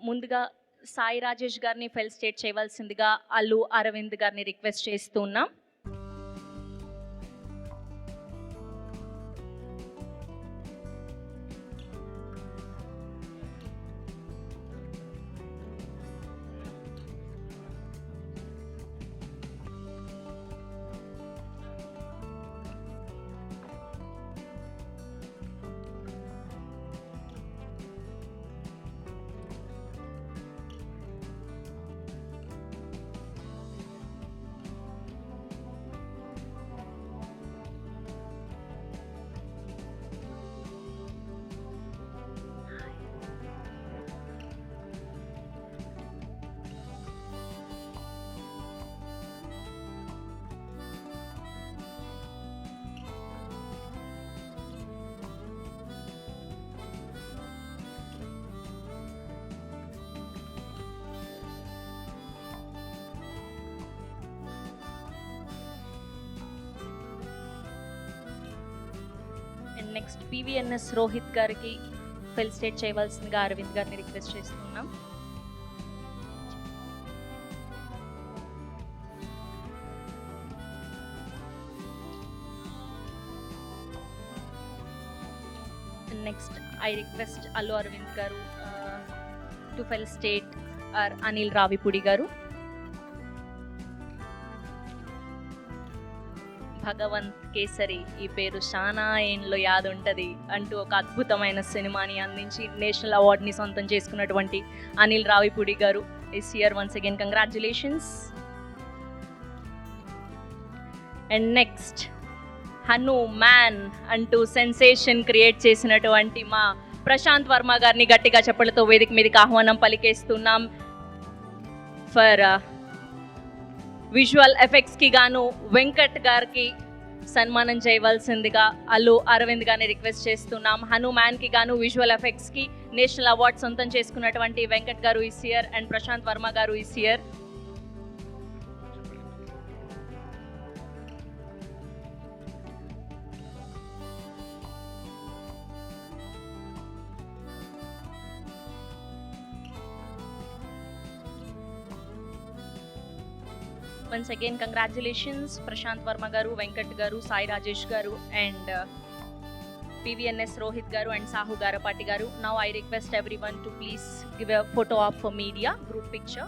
ముందుగా సాయి రాజేష్ గారిని ఫెలిసిటేట్ చేయవలసిందిగా అల్లు అరవింద్ గారిని రిక్వెస్ట్ చేస్తున్నాం. నెక్స్ట్ పివిఎన్ఎస్ రోహిత్ గారికి ఫెలిసిటేట్ చేయవలసిందిగా అరవింద్ గారిని రిక్వెస్ట్ చేస్తున్నాం. Next I request Allu Aravind garu to felicitate our Anil Ravipudi garu. Bhagavanth kesari, ఈ పేరు చాలా ఏండ్లో యాద్ ఉంటుంది అంటూ ఒక అద్భుతమైన సినిమాని అందించి నేషనల్ అవార్డుని సొంతం చేసుకున్నటువంటి అనిల్ రావిపూడి గారు is here once again. Congratulations. And next Hanu man అంటూ సెన్సేషన్ క్రియేట్ చేసినటువంటి మా ప్రశాంత్ వర్మ గారిని గట్టిగా చప్పలతో వేదిక మీదకి ఆహ్వానం పలికేస్తున్నాం. ఫర్ విజువల్ ఎఫెక్ట్స్కి గాను వెంకట్ గారికి సన్మానం చేయవలసిందిగా అల్లు అరవింద్ గారిని రిక్వెస్ట్ చేస్తున్నాం. హనుమాన్కి గాను విజువల్ ఎఫెక్ట్స్కి నేషనల్ అవార్డ్ సొంతం చేసుకున్నటువంటి Venkat garu is here and Prashanth Varma garu is here. Once again, congratulations Prashant Verma garu, Venkat garu, Sai Rajesh garu and PVNS Rohit garu and Sahu Garapati garu. Now I request everyone to please give a photo op for media group picture.